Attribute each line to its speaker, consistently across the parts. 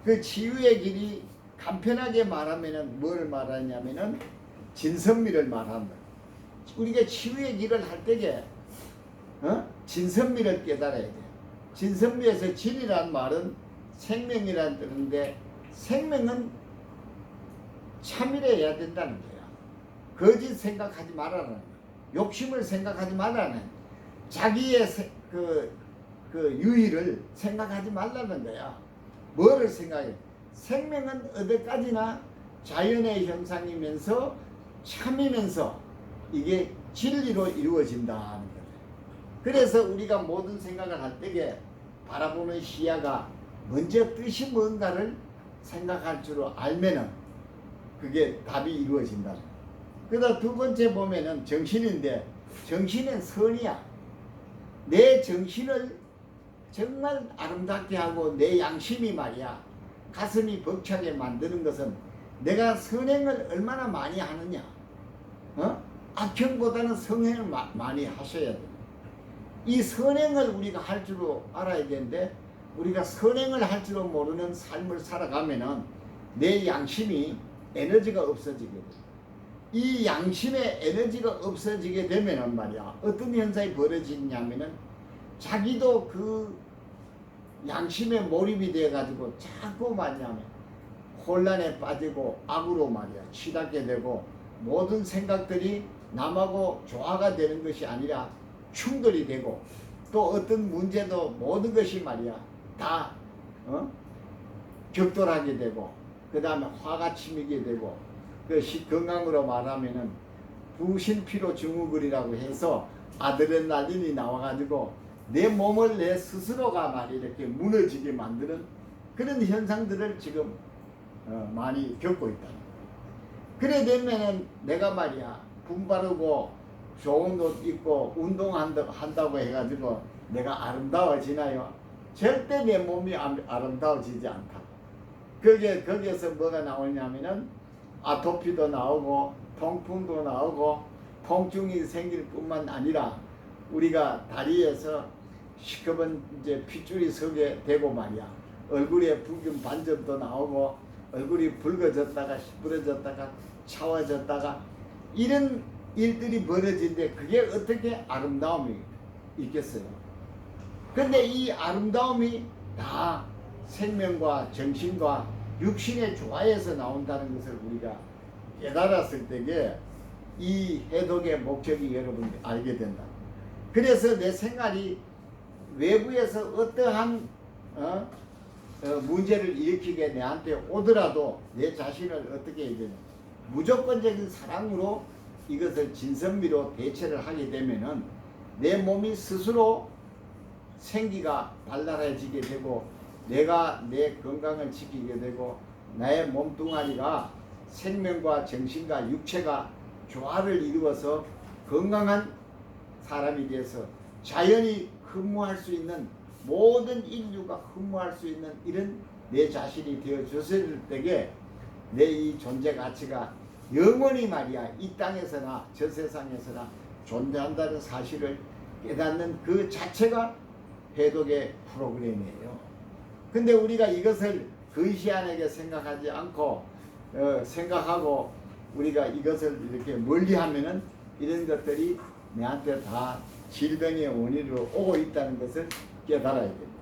Speaker 1: 그 치유의 길이 간편하게 말하면은 뭘 말하냐면은 진선미를 말한다. 우리가 치유의 길을 할 때에 진선미를 깨달아야 돼. 진선미에서 진이란 말은 생명이란 뜻인데 생명은 참이래야 된다는 거야. 거짓 생각하지 말라는 거야. 욕심을 생각하지 말라는 거야. 자기의 그 유의를 생각하지 말라는 거야. 뭐를 생각해? 생명은 어디까지나 자연의 형상이면서 참이면서 이게 진리로 이루어진다는 거예요. 그래서 우리가 모든 생각을 할 때에 바라보는 시야가 먼저 뜻이 뭔가를 생각할 줄 알면은 그게 답이 이루어진다. 그다음 두 번째 보면은 정신인데 정신은 선이야. 내 정신을 정말 아름답게 하고 내 양심이 말이야 가슴이 벅차게 만드는 것은 내가 선행을 얼마나 많이 하느냐. 악행보다는 성행을 많이 하셔야 돼. 이 선행을 우리가 할 줄 알아야 되는데 우리가 선행을 할 줄 모르는 삶을 살아가면은 내 양심이 에너지가 없어지게 돼. 이 양심의 에너지가 없어지게 되면은 말이야 어떤 현상이 벌어지냐면은 자기도 그 양심에 몰입이 돼 가지고 자꾸 말이냐면 혼란에 빠지고 악으로 말이야 치닫게 되고 모든 생각들이 남하고 조화가 되는 것이 아니라 충돌이 되고 또 어떤 문제도 모든 것이 말이야 다 격돌하게 되고 그 다음에 화가 치미게 되고 그것이 건강으로 말하면은 부신피로 증후군이라고 해서 아드레날린이 나와가지고 내 몸을 내 스스로가 말이 이렇게 무너지게 만드는 그런 현상들을 지금 많이 겪고 있다. 그래 되면은 내가 말이야 분바르고 좋은 옷 입고 운동한다고 해가지고 내가 아름다워지나요? 절대 내 몸이 아름다워지지 않다. 거기에서 뭐가 나오냐면은 아토피도 나오고 통풍도 나오고 통증이 생길 뿐만 아니라 우리가 다리에서 시커먼 이제 핏줄이 서게 되고 말이야. 얼굴에 붉은 반점도 나오고 얼굴이 붉어졌다가 시부러졌다가 차워졌다가 이런 일들이 벌어지는데 그게 어떻게 아름다움이 있겠어요? 근데 이 아름다움이 다 생명과 정신과 육신의 조화에서 나온다는 것을 우리가 깨달았을 때에 이 해독의 목적이 여러분 알게 된다. 그래서 내 생활이 외부에서 어떠한 문제를 일으키게 내한테 오더라도 내 자신을 어떻게 해야 되냐. 무조건적인 사랑으로 이것을 진선미로 대처를 하게 되면은 내 몸이 스스로 생기가 발랄해지게 되고 내가 내 건강을 지키게 되고 나의 몸뚱아리가 생명과 정신과 육체가 조화를 이루어서 건강한 사람이 돼서 자연이 흠모할 수 있는 모든 인류가 흠모할 수 있는 이런 내 자신이 되어줬을 때에 내 이 존재 가치가 영원히 말이야 이 땅에서나 저 세상에서나 존재한다는 사실을 깨닫는 그 자체가 해독의 프로그램이에요. 근데 우리가 이것을 근시안하게 생각하지 않고 생각하고 우리가 이것을 이렇게 멀리하면은 이런 것들이 내한테 다 질병의 원인으로 오고 있다는 것을 깨달아야 됩니다.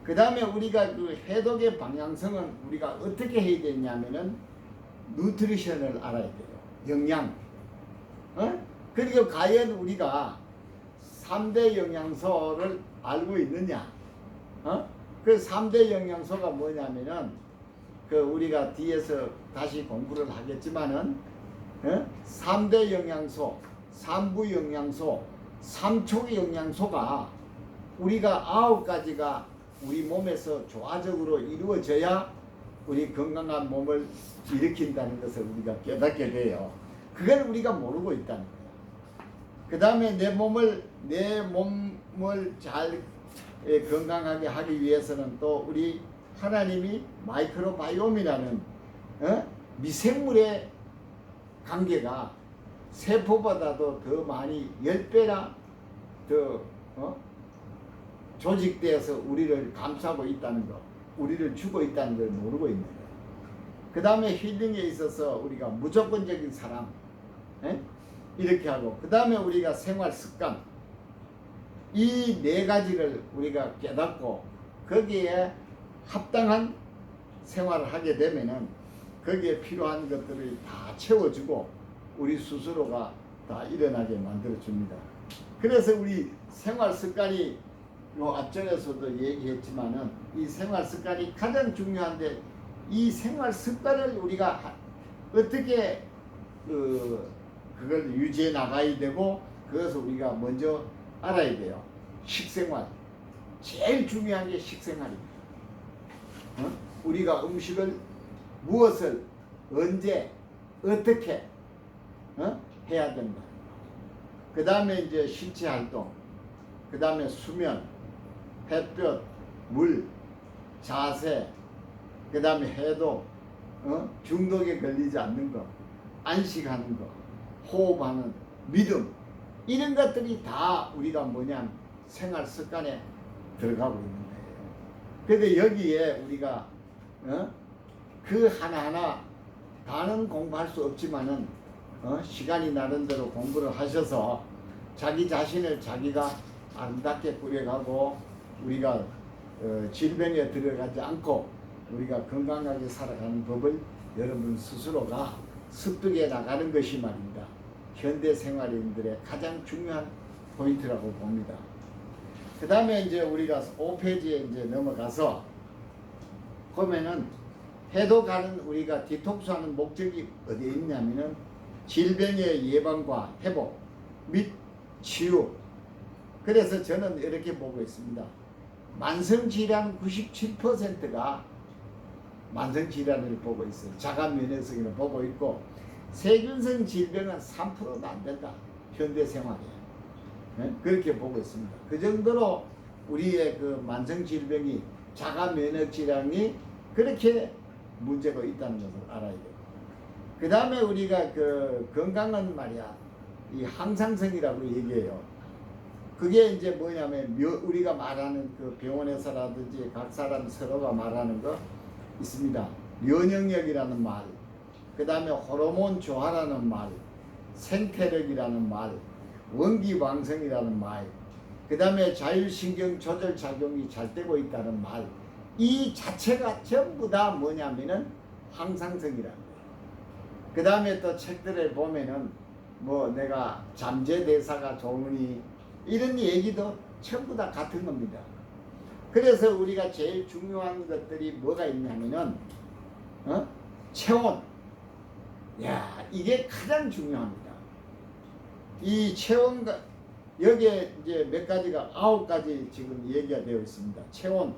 Speaker 1: 그 다음에 우리가 그 해독의 방향성은 우리가 어떻게 해야 되냐면은 누트리션을 알아야 돼요. 영양. 그리고 과연 우리가 3대 영양소를 알고 있느냐? 그 3대 영양소가 뭐냐면은 그 우리가 뒤에서 다시 공부를 하겠지만은 3대 영양소, 3부 영양소, 3촉 영양소가 우리가 9가지가 우리 몸에서 조화적으로 이루어져야 우리 건강한 몸을 일으킨다는 것을 우리가 깨닫게 돼요. 그걸 우리가 모르고 있다는 거예요. 그 다음에 내 몸을 잘 건강하게 하기 위해서는 또 우리 하나님이 마이크로바이옴이라는 미생물의 관계가 세포보다도 더 많이 10배나 더 조직되어서 우리를 감싸고 있다는 것. 우리를 주고 있다는 걸 모르고 있는 거예요. 그 다음에 힐링에 있어서 우리가 무조건적인 사랑, 에? 이렇게 하고, 그 다음에 우리가 생활 습관, 이 네 가지를 우리가 깨닫고 거기에 합당한 생활을 하게 되면은 거기에 필요한 것들을 다 채워주고 우리 스스로가 다 일어나게 만들어줍니다. 그래서 우리 생활 습관이 요 앞전에서도 얘기했지만은 이 생활 습관이 가장 중요한데, 이 생활 습관을 우리가 어떻게 그걸 유지해 나가야 되고, 그것을 우리가 먼저 알아야 돼요. 식생활, 제일 중요한 게 식생활입니다. 우리가 음식을 무엇을 언제 어떻게 해야 된다. 그 다음에 이제 신체 활동, 그 다음에 수면, 햇볕, 물, 자세, 그 다음에 해독, 중독에 걸리지 않는 거, 안식하는 거, 호흡하는 믿음, 이런 것들이 다 우리가 뭐냐 생활 습관에 들어가고 있는 거예요. 그런데 여기에 우리가 그 하나하나 다는 공부할 수 없지만은 시간이 나는 대로 공부를 하셔서 자기 자신을 자기가 아름답게 꾸려가고 우리가 질병에 들어가지 않고 우리가 건강하게 살아가는 법을 여러분 스스로가 습득해 나가는 것이 말입니다. 현대 생활인들의 가장 중요한 포인트라고 봅니다. 그 다음에 이제 우리가 5페이지에 이제 넘어가서 보면은 해독하는 우리가 디톡스하는 목적이 어디에 있냐면은 질병의 예방과 회복 및 치유. 그래서 저는 이렇게 보고 있습니다. 만성질환 97%가 만성질환을 보고 있어요. 자가면역성을 보고 있고, 세균성 질병은 3%도 안 된다. 현대생활에. 네? 그렇게 보고 있습니다. 그 정도로 우리의 그 만성질병이 자가면역질환이 그렇게 문제가 있다는 것을 알아야 돼요. 그 다음에 우리가 그 건강은 말이야, 이 항상성이라고 얘기해요. 그게 이제 뭐냐면 우리가 말하는 그 병원에서라든지 각 사람 서로가 말하는 거 있습니다. 면역력이라는 말, 그 다음에 호르몬 조화라는 말, 생태력이라는 말, 원기왕성이라는 말, 그 다음에 자율신경 조절 작용이 잘 되고 있다는 말, 이 자체가 전부 다 뭐냐면은 항상성이라는 거예요. 그 다음에 또 책들을 보면은 뭐 내가 잠재대사가 좋으니 이런 얘기도 전부 다 같은 겁니다. 그래서 우리가 제일 중요한 것들이 뭐가 있냐면은 체온. 야, 이게 가장 중요합니다. 이 체온과 여기에 이제 몇 가지가 9가지 지금 얘기가 되어 있습니다. 체온,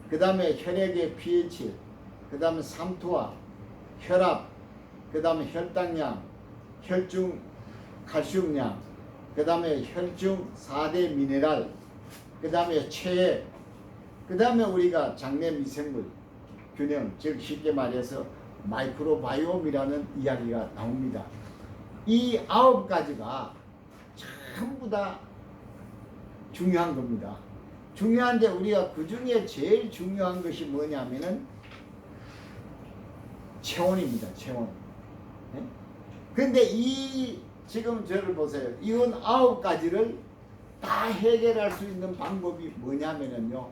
Speaker 1: 그 다음에 혈액의 pH, 그 다음에 삼투압, 혈압, 그 다음에 혈당량, 혈중 칼슘량, 그 다음에 혈중 4대 미네랄, 그 다음에 체액, 그 다음에 우리가 장내 미생물 균형, 즉 쉽게 말해서 마이크로바이옴이라는 이야기가 나옵니다. 이 9가지가 전부 다 중요한 겁니다. 중요한데 우리가 그 중에 제일 중요한 것이 뭐냐면은 체온입니다. 체온. 근데 이 지금 저를 보세요. 이건 9가지를 다 해결할 수 있는 방법이 뭐냐면요,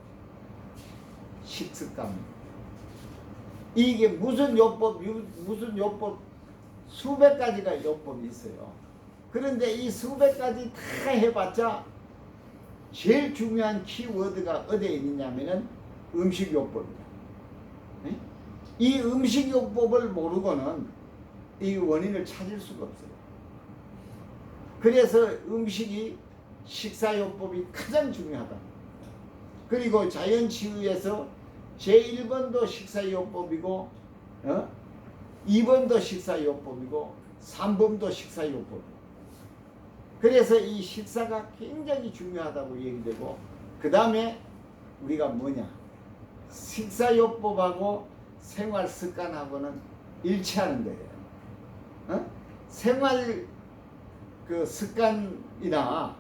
Speaker 1: 식습관입니다. 이게 무슨 요법 수백 가지가 요법이 있어요. 그런데 이 수백 가지 다 해봤자 제일 중요한 키워드가 어디에 있느냐면은 음식요법입니다. 이 음식요법을 모르고는 이 원인을 찾을 수가 없어요. 그래서 음식이 식사요법이 가장 중요하다. 그리고 자연치유에서 제1번도 식사요법이고 2번도 식사요법이고 3번도 식사요법이고, 그래서 이 식사가 굉장히 중요하다고 얘기되고, 그 다음에 우리가 뭐냐, 식사요법하고 생활습관하고는 일치하는 거예요. 생활 그 습관이나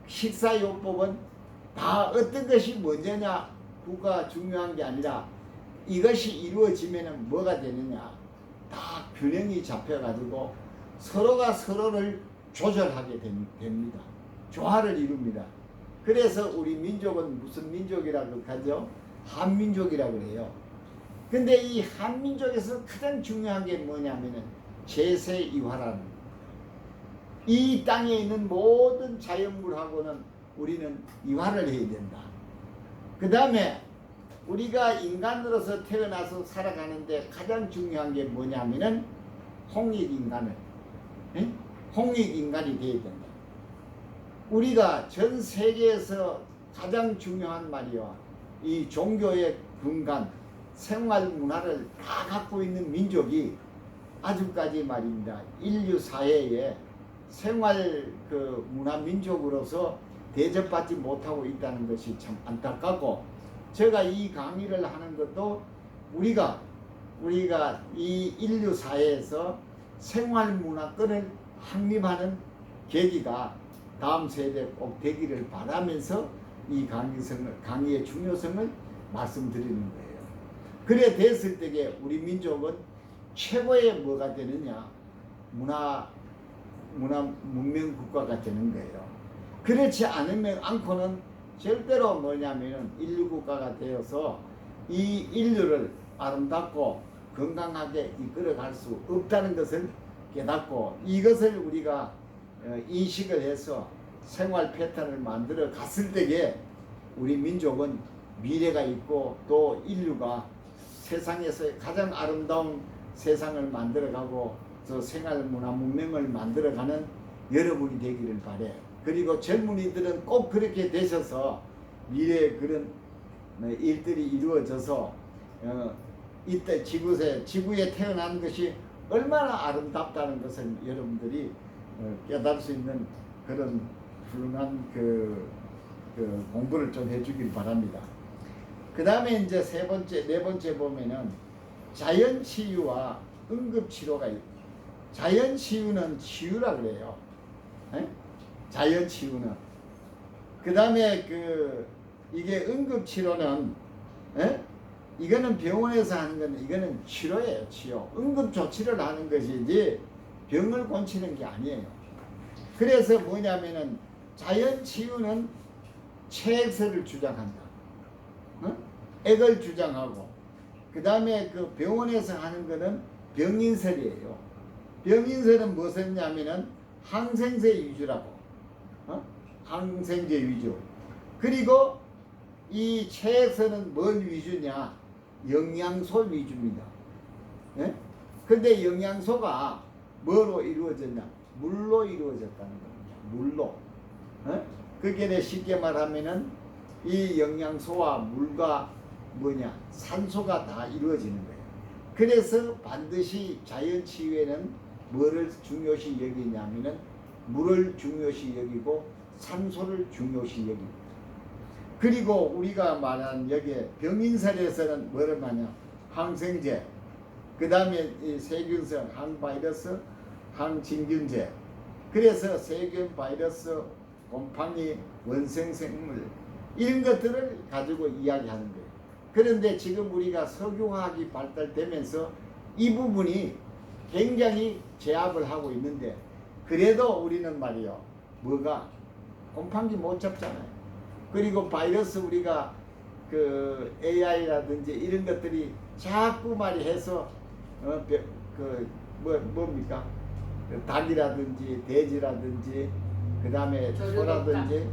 Speaker 1: 식사요법은 다 어떤 것이 먼저냐 구가 중요한 게 아니라 이것이 이루어지면 뭐가 되느냐, 다 균형이 잡혀가지고 서로가 서로를 조절하게 됩니다. 조화를 이룹니다. 그래서 우리 민족은 무슨 민족이라고 하죠? 한민족이라고 해요. 근데 이 한민족에서 가장 중요한 게 뭐냐면은 제세이화라는 거예요. 이 땅에 있는 모든 자연물하고는 우리는 이화를 해야 된다. 그 다음에 우리가 인간으로서 태어나서 살아가는데 가장 중요한 게 뭐냐면은 홍익인간이 돼야 된다. 우리가 전 세계에서 가장 중요한 말이요, 이 종교의 근간, 생활 문화를 다 갖고 있는 민족이 아직까지 말입니다, 인류 사회에 생활 그 문화 민족으로서 대접받지 못하고 있다는 것이 참 안타깝고, 제가 이 강의를 하는 것도 우리가 이 인류 사회에서 생활 문화권을 확립하는 계기가 다음 세대에 꼭 되기를 바라면서 이 강의의 중요성을 말씀드리는 거예요. 그래 됐을 때에 우리 민족은 최고의 뭐가 되느냐, 문화 문명 국가가 되는 거예요. 그렇지 않고는 절대로 뭐냐면은 인류 국가가 되어서 이 인류를 아름답고 건강하게 이끌어갈 수 없다는 것을 깨닫고, 이것을 우리가 인식을 해서 생활 패턴을 만들어 갔을 때에 우리 민족은 미래가 있고, 또 인류가 세상에서 가장 아름다운 세상을 만들어가고 저 생활 문화 문명을 만들어가는 여러분이 되기를 바래. 그리고 젊은이들은 꼭 그렇게 되셔서 미래에 그런 일들이 이루어져서 이때 지구에 태어난 것이 얼마나 아름답다는 것을 여러분들이 깨달을 수 있는 그런 훌륭한 그 공부를 좀 해주길 바랍니다. 그 다음에 이제 네 번째 보면은 자연치유와 응급치료가 있고, 자연치유는 치유라 그래요. 자연치유는. 그 다음에 이게 응급치료는, 이거는 병원에서 하는 건, 이거는 치료예요, 치료. 응급조치를 하는 것이지 병을 고치는 게 아니에요. 그래서 뭐냐면은 자연치유는 체액설을 주장한다. 액을 주장하고, 그 다음에 그 병원에서 하는 거는 병인설이에요. 병인설은 무엇이냐면은 항생제 위주라고. 항생제 위주. 그리고 이 체액설은 뭘 위주냐? 영양소 위주입니다. 근데 영양소가 뭐로 이루어졌냐? 물로 이루어졌다는 겁니다. 물로. 그게 쉽게 말하면은 이 영양소와 물과 뭐냐? 산소가 다 이루어지는 거예요. 그래서 반드시 자연치유에는 뭐를 중요시 여기냐면은 물을 중요시 여기고 산소를 중요시 여깁니다. 그리고 우리가 말한 여기에 병인설에서는 뭐를 말하냐? 항생제, 그 다음에 세균성, 항바이러스, 항진균제. 그래서 세균, 바이러스, 곰팡이, 원생생물 이런 것들을 가지고 이야기하는 거예요. 그런데 지금 우리가 석유화학이 발달되면서 이 부분이 굉장히 제압을 하고 있는데, 그래도 우리는 말이요, 뭐가 곰팡이 못 잡잖아요. 그리고 바이러스 우리가 그 AI라든지 이런 것들이 자꾸 말이 해서 뭡니까? 닭이라든지 돼지라든지 그 다음에 소라든지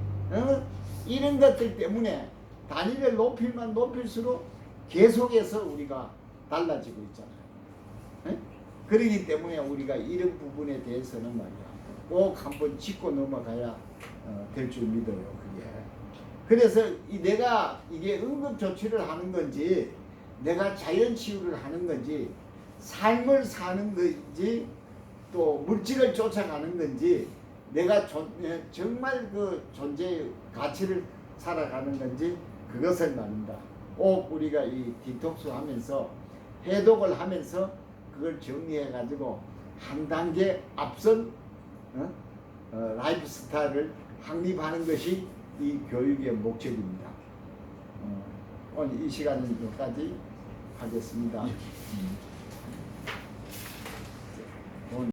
Speaker 1: 이런 것들 때문에 단위를 높이면 높일수록 계속해서 우리가 달라지고 있잖아요. 그러기 때문에 우리가 이런 부분에 대해서는 말이야 꼭 한번 짚고 넘어가야 될 줄 믿어요. 그게. 그래서 내가 이게 응급조치를 하는 건지, 내가 자연치유를 하는 건지, 삶을 사는 건지, 또 물질을 쫓아가는 건지, 내가 정말 그 존재의 가치를 살아가는 건지, 그것을 말입니다. 꼭 우리가 이 디톡스 하면서 해독을 하면서 그걸 정리해 가지고 한 단계 앞선 라이프 스타일을 확립하는 것이 이 교육의 목적입니다. 오늘 이 시간은 여기까지 하겠습니다.